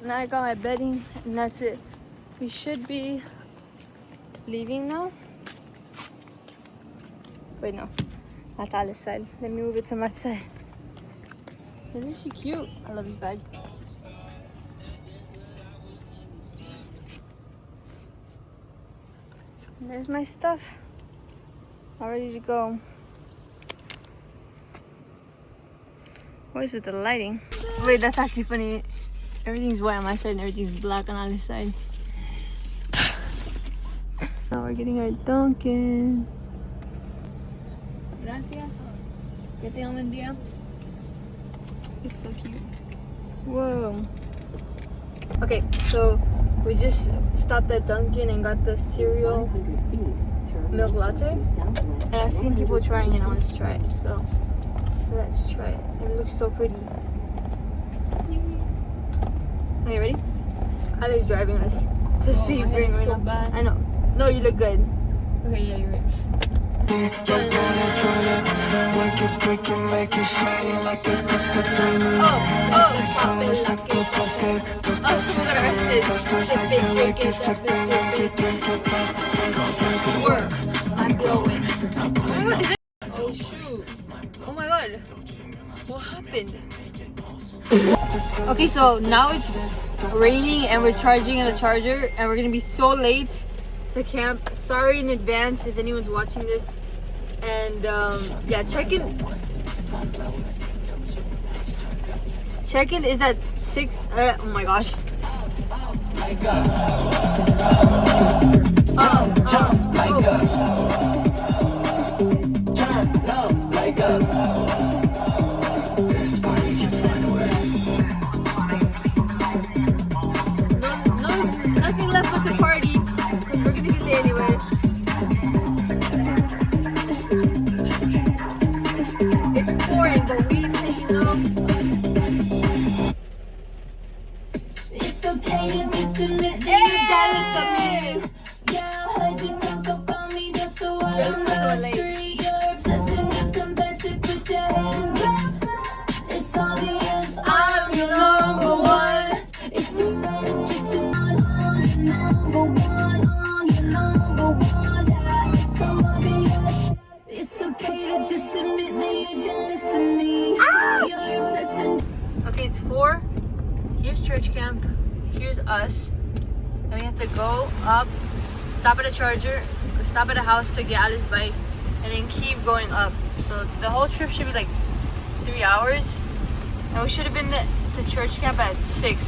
Now I got my bedding and that's it. We should be leaving now. Wait, no. That's Alice's side. Let me move it to my side. Isn't she cute? I love this bag. And there's my stuff. All ready to go. What is with the lighting? Wait, that's actually funny. Everything's white on my side and everything's black on Alice's side. Now we're getting our Dunkin'. Gracias. Que tengan buen día. It's so cute. Whoa. Okay, so we just stopped at Dunkin' and got the cereal milk latte. And I've seen people trying it and I want to try it. So let's try it. It looks so pretty. Are you ready? Ali's driving us to see Bring right now. Bad. I know. No, you look good. Okay, yeah, you're right. I'm going. Oh shoot. Oh my god. What happened? Okay, so now it's raining and we're charging at a charger and we're gonna be so late to camp. Sorry in advance if anyone's watching this. And yeah, check-in is at 6. Oh my gosh. Nothing left but the party because we're gonna be late anyway. It's pouring, but we it's okay to just admit that you're jealous of me. Yeah, I heard you talk about me just so I on the street. You're obsessing, just confess it, put your hands up. It's obvious I'm your number one. It's a matter just to not on your number one, yeah, it's so obvious. It's okay to just admit that you're jealous of me. You're obsessing. Okay, it's 4. Here's church camp. Here's us. And we have to go up, stop at a charger, or stop at a house to get Alice's bike, and then keep going up. So the whole trip should be like 3 hours. And we should have been to church camp at 6.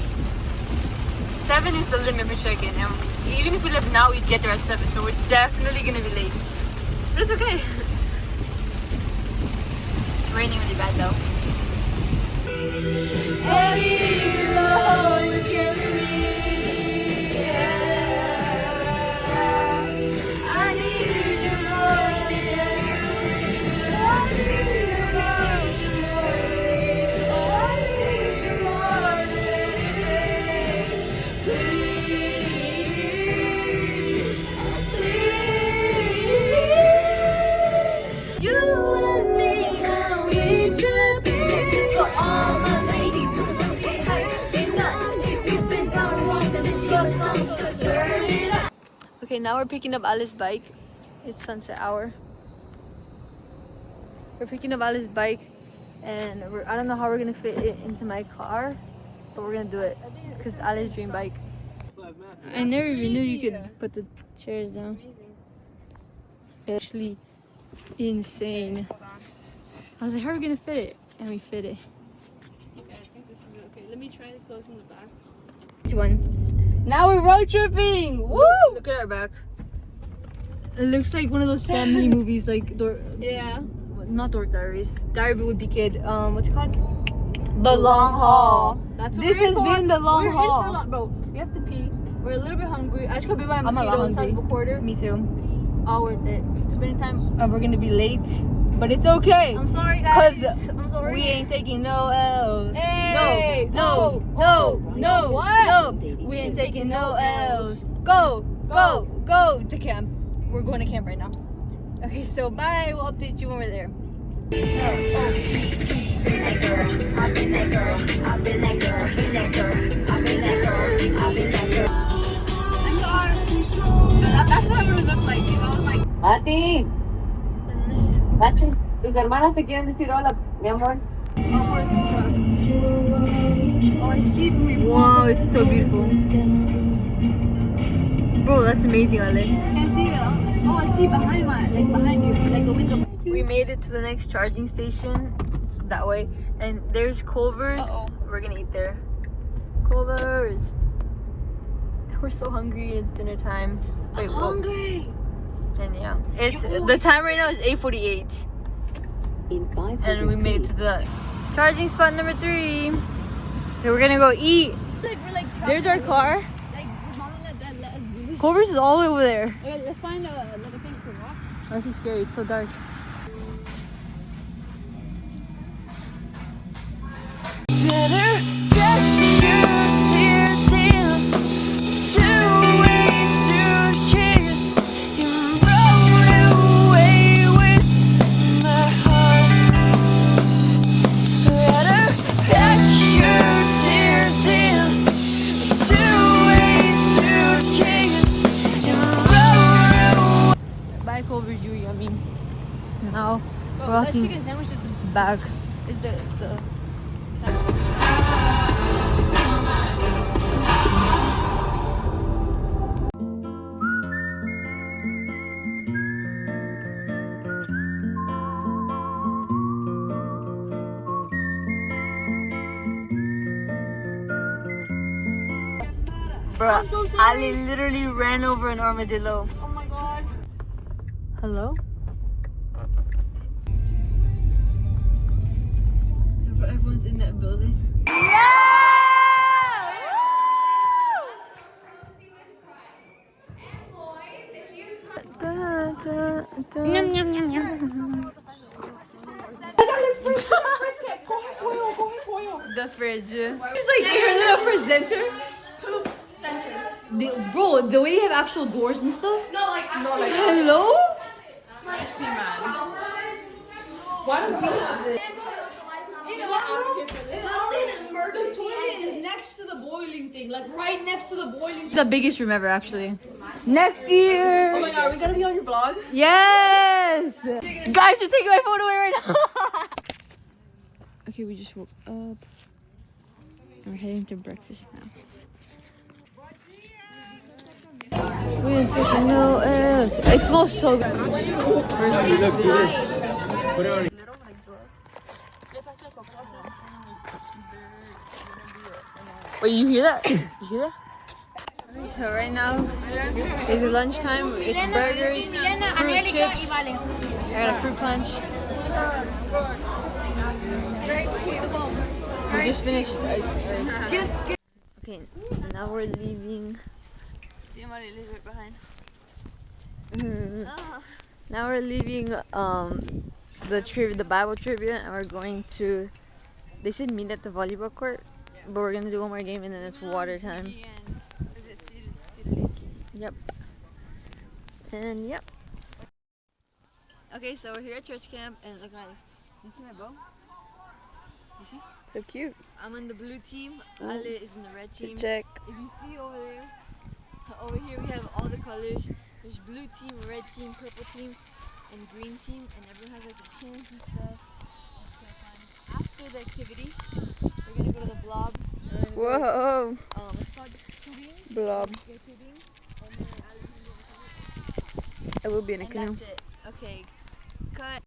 7 is the limit for check-in. And even if we left now, we'd get there at 7. So we're definitely gonna be late. But it's okay. It's raining really bad though. Okay, now we're picking up Alice's bike. It's sunset hour. We're picking up Alice's bike and I don't know how we're gonna fit it into my car, but we're gonna do it because it's Alice's dream bike. I never even knew you could put the chairs down. It's actually insane. I was like, how are we gonna fit it? And we fit it. Okay, I think this is okay. Let me try to close in the back. Now we're road tripping! Woo! Look at our back. It looks like one of those family movies, like Yeah. not Dork Diaries. Diary of a Wimpy Kid. What's it called? the long haul. That's what This we're has for. been the long we're haul. In for long, bro. We have to pee. We're a little bit hungry. I just got bit by a I'm a lot mosquito the size hungry. of a quarter. Me too. All worth it. Spending time. And we're gonna be late, but it's okay. I'm sorry, guys. 'Cause I'm sorry. We ain't taking no L's. Hey, No. What? We ain't taking no L's. Go to camp. We're going to camp right now. Okay, so bye. We'll update you when we're there. That's what I would look like if I was like. Mati, Mati, tus hermanas te quieren decir hola, mi amor. Oh, I see from your Wow, it's so beautiful. Bro, that's amazing, Ale. Can't see it. Oh, I see behind you, like the window. We made it to the next charging station. It's that way. And there's Culver's. We're gonna eat there. Culver's. We're so hungry. It's dinner time. Wait, Hungry. And yeah, it's the time right now is 8:48. In 500 And we made it to the charging spot number 3. Okay, we're gonna go eat. We're like. There's our car. Like, mom and dad let us do this. Culver's is all the way over there. Okay, let's find like a place to walk. This is scary. It's so dark. Bye, Culver's. I mean, now we're That walking chicken sandwich back. is the. Bro, I'm so sorry. Ali literally ran over an armadillo. Oh my god. Hello? Everyone's in that building. The fridge. She's like your little presenter. Bro, the way they have actual doors and stuff. Hello? The toilet is next to the boiling thing, like right next to the boiling thing. The biggest room ever, actually. Next year. Oh my god, are we gonna be on your vlog? Yes. Guys, you're taking my phone away right now. Okay, we just woke up. And we're heading to breakfast now. We didn't take no L's. It smells so good. Wait, you hear that? You hear that? So right now, it's lunchtime. It's burgers, fruit chips. I got a fruit punch. We just finished rice. Okay, now we're leaving. Now we're leaving the Bible trivia, and we're going to. They said meet at the volleyball court, but we're gonna do one more game and then it's water time. Yep. And yep. Okay, so we're here at church camp, and look, you see my bow? You see? So cute. I'm on the blue team. Ale is in the red team. Check. If you see over there, over here we have all the colors. There's blue team, red team, purple team, and green team, and everyone has like the pins and stuff. After the activity, we're gonna go to the blob. Whoa. It's called tubing. Blob. Go tubing, and then Ale's gonna do the I will be in a and canoe. that's it. Okay, cut.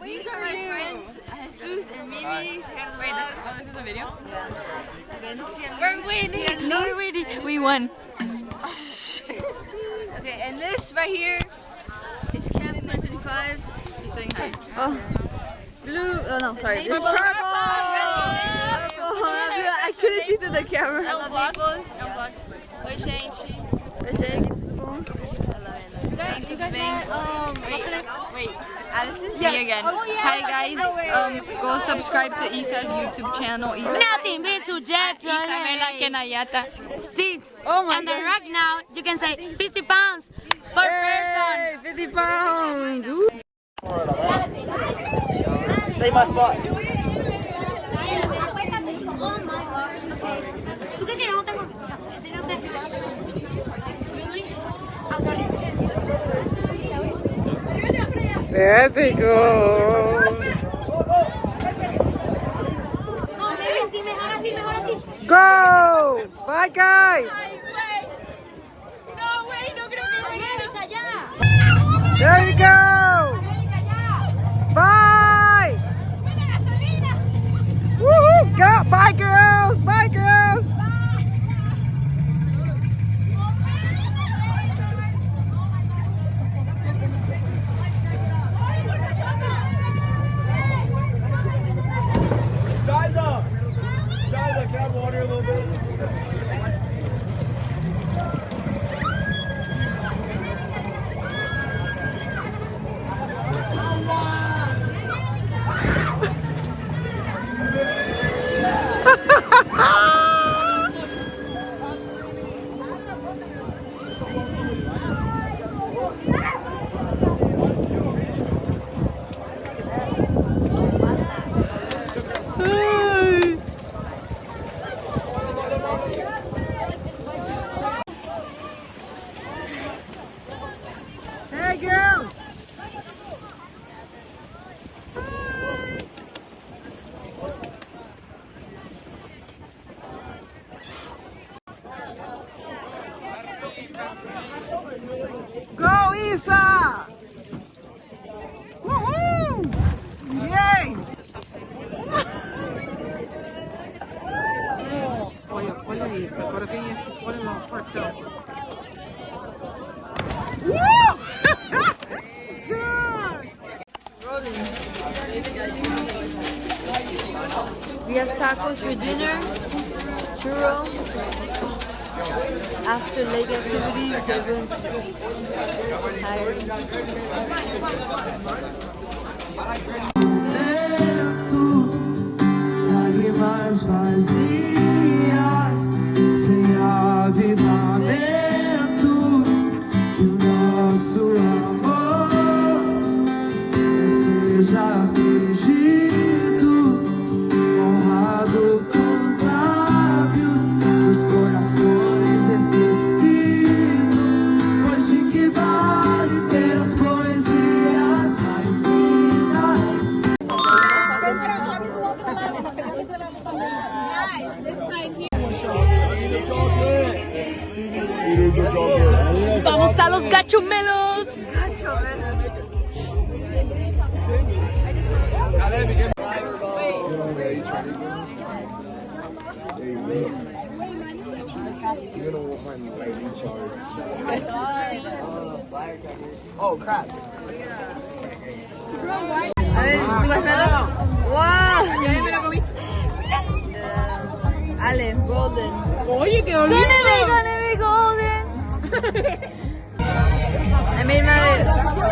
These are my friends, Jesus and Mimi. Wait, this is a video? We're waiting. No, we're waiting. We won. Okay, and this right here is Camp 2025. She's saying hi. Oh. blue. Oh no, sorry. This purple. I couldn't see through the camera. I love Naples. Oi, gente. Oi, gente. Tudo bom? Wait. Allison? Me again. Hi guys. Go subscribe to Isa's YouTube channel. Nothing beats to Isabella gentlemen. Quenallata. See, Oh my and the God. rock now, you can say 50 pounds per person. 50 pounds. Ooh. Say my spot. Épico. Go! Bye, guys. There you go. Bye. Woohoo! Go! Bye, girls. Bye, girls. Shiza, can I have water a little bit? Hey, girls. Go, Isa! Woohoo! Yay! Olha isso, agora vem esse, olha lá o portão. We have tacos for dinner, churro. After lake activities, everyone's tired. Lágrimas vazias, sem avivamento, que o nosso amor não seja fingido, honrado com os lábios, os corações esquecidos, pois de que vale ter as poesias mais lindas. Vamos a los gachumelos. Oh crap. Wow! Ale, golden. Oye, qué Gonna be golden. I made my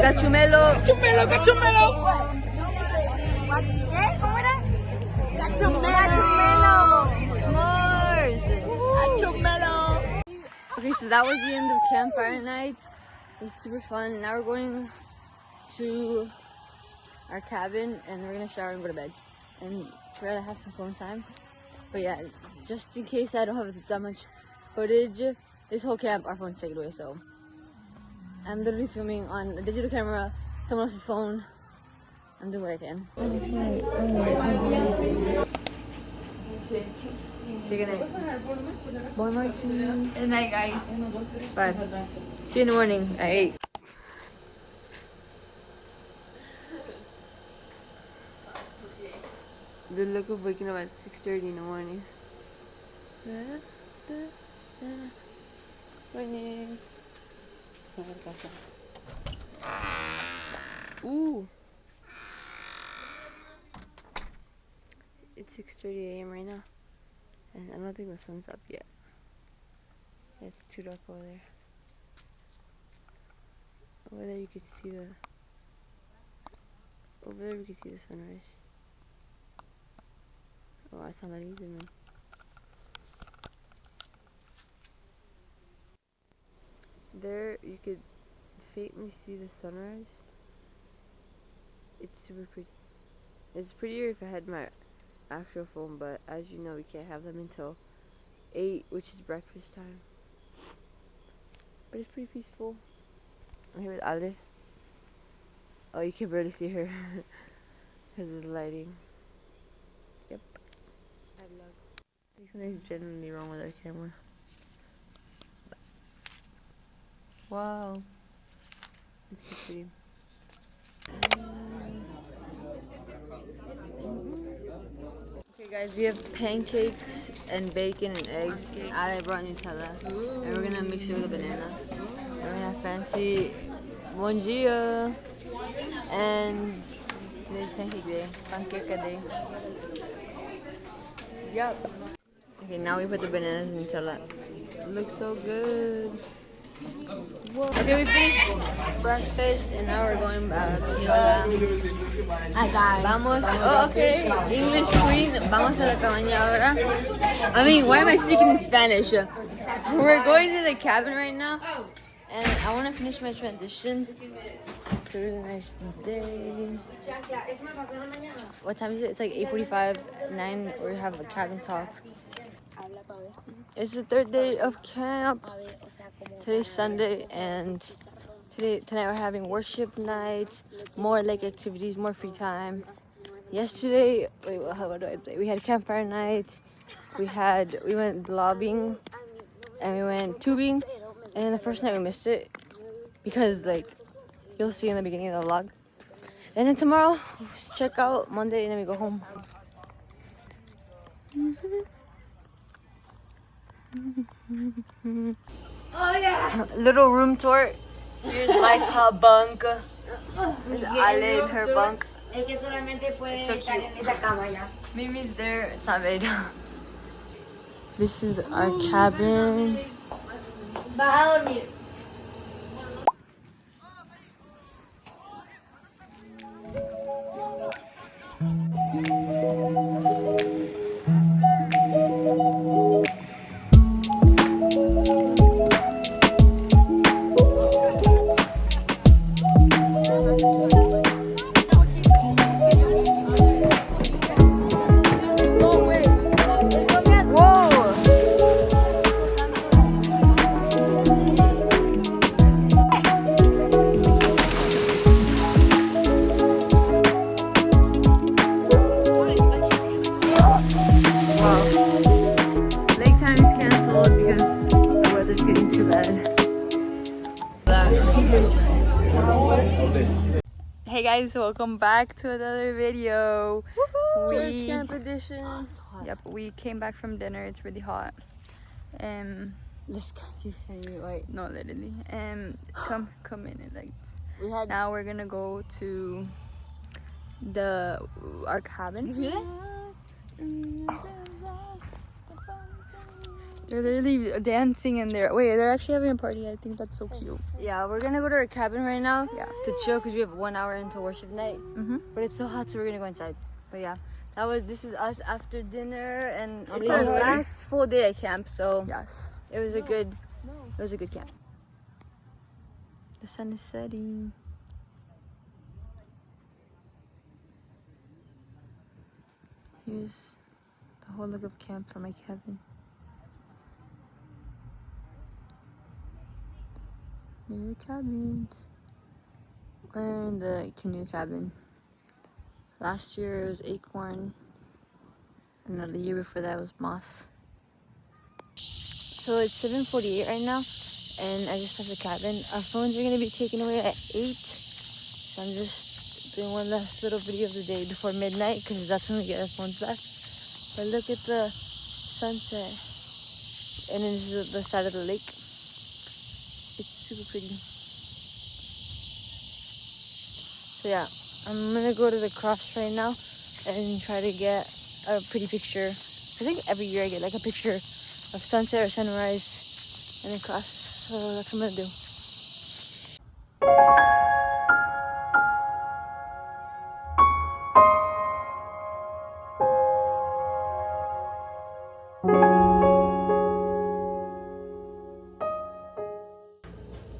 gachumelo. Gachumelo. S'mores. Gachumelo. Okay, so that was the end of campfire night. It was super fun. Now we're going to our cabin and we're gonna shower and go to bed and try to have some phone time. But yeah, just in case I don't have that much footage, this whole camp our phones take it away, so I'm literally filming on a digital camera, someone else's phone. I'm doing what I can. Say goodnight. Bon Martin. Good night, guys. Bye. See you in the morning at 8. The look of waking up at 6:30 in the morning. Morning. Ooh. It's 6:30 a.m. right now, and I don't think the sun's up yet. It's too dark over there. Over there you could see the. Over there we could see the sunrise. Oh, I sound like easy, man. There you could faintly see the sunrise. It's super pretty. It's prettier if I had my actual phone, but as you know, we can't have them until 8, which is breakfast time. But it's pretty peaceful. I'm here with Ale. Oh, you can barely see her because of the lighting. Yep. I think something's genuinely wrong with our camera. Wow. It's so pretty. Okay guys, we have pancakes and bacon and eggs. I brought Nutella. And we're gonna mix it with a banana. And we're gonna have fancy bon dia. And today's pancake day. Pancake day. Yup. Okay, now we put the bananas in Nutella. It looks so good. Whoa. Okay, we finished breakfast and now we're going back. Hola. Hi guys. Vamos. Oh, okay. English queen. Vamos a la cabaña ahora. I mean, why am I speaking in Spanish? We're going to the cabin right now, and I want to finish my transition. It's a really nice day. What time is it? It's like 8:45, 9. We have a cabin talk. It's the 3rd day of camp. Today's Sunday, and tonight we're having worship night, more lake activities, more free time. Yesterday, we had campfire night. We went lobbying, and we went tubing. And then the first night we missed it because you'll see in the beginning of the vlog. And then tomorrow, check out Monday, and then we go home. Oh yeah. Little room tour. Here's my top bunk. There's Ale in her bunk. Es que solamente puede So estar cute. en esa cama ya. Mimi's there. It's not bad. This is our cabin. Vas a dormir. Hey guys, welcome back to another video. Church camp edition. Yep, we came back from dinner. It's really hot. Let's just wait. No, literally. Come in it like. We had Now we're gonna go to our cabin. They're literally dancing in there. Wait, they're actually having a party. I think that's so cute. Yeah, we're gonna go to our cabin right now. Yeah. To chill because we have 1 hour until worship night. Mhm. But it's so hot, so we're gonna go inside. But yeah, this is us after dinner, and It's our our last full day at camp. So Yes. it was a good camp. The sun is setting. Here's the whole look of camp for my cabin. There are the cabins. We're in the canoe cabin. Last year it was acorn, and the year before that was moss. So it's 7:48 right now, and I just left the cabin. Our phones are gonna be taken away at 8, so I'm just doing one last little video of the day before midnight because that's when we get our phones back. But look at the sunset, and then this is the side of the lake. It's super pretty. So yeah, I'm gonna go to the cross right now and try to get a pretty picture. I think every year I get like a picture of sunset or sunrise in the class. So that's what I'm gonna do.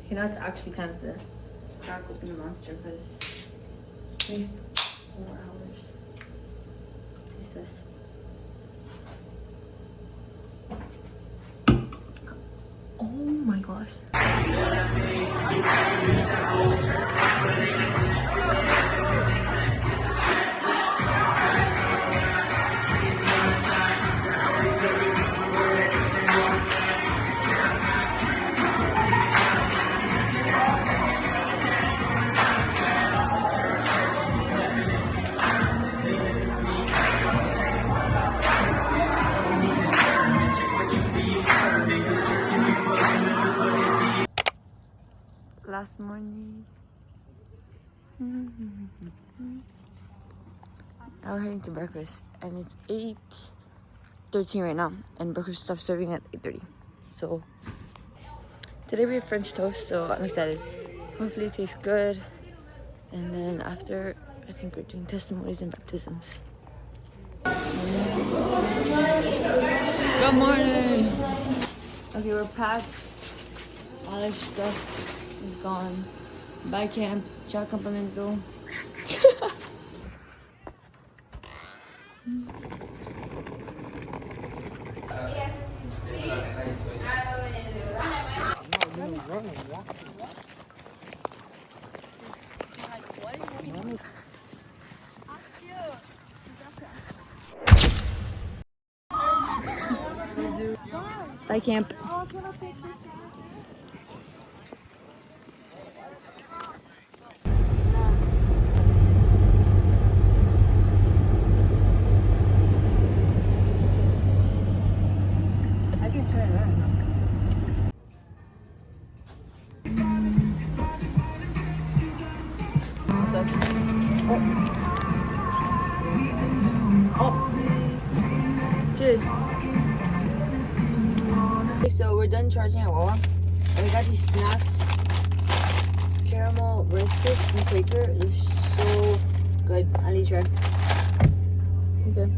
Okay, now it's actually time to crack open the monster because 3 more hours. Taste test. Oh my gosh. Last morning. Now we're heading to breakfast and it's 8:13 right now and breakfast stops serving at 8:30. So today we have French toast, so I'm excited. Hopefully it tastes good. And then after, I think we're doing testimonies and baptisms. Good morning. Okay, we're packed. All our stuff is gone. Bye camp. Ciao campamento. Bye camp. I can turn around. Cheers. Okay, so we're done charging at Wawa. And we got these snacks. Caramel Rice Crisps from Quaker. They're so good. I'll let you try. Okay.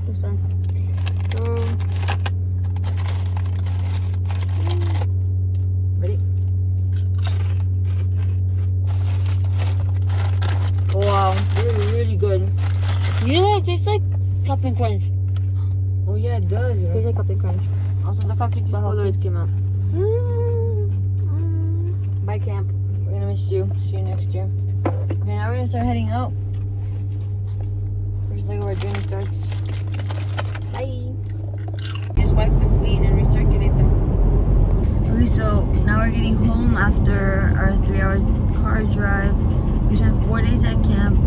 I'm sorry. Ready? Wow, they're really good. You know what it tastes like? Captain Crunch. Oh yeah, it does. It tastes like Captain Crunch. Also, look how cute these Polaroids came out. Bye camp. We're gonna miss you. See you next year. Okay, now we're gonna start heading out. First leg of our journey starts. Bye. Just wipe them clean and recirculate them. Okay, so now we're getting home after our 3-hour car drive. We spent 4 days at camp.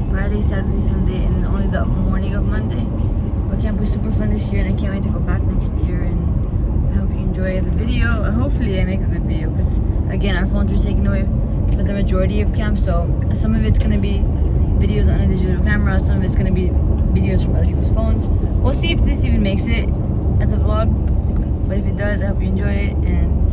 Friday, Saturday, Sunday, and only the morning of Monday. But camp was super fun this year and I can't wait to go back next year, and I hope you enjoy the video. Hopefully I make a good video because again our phones were taken away for the majority of camp, so some of it's going to be videos on a digital camera, some of it's going to be videos from other people's phones. We'll see if this even makes it as a vlog, but if it does, I hope you enjoy it, and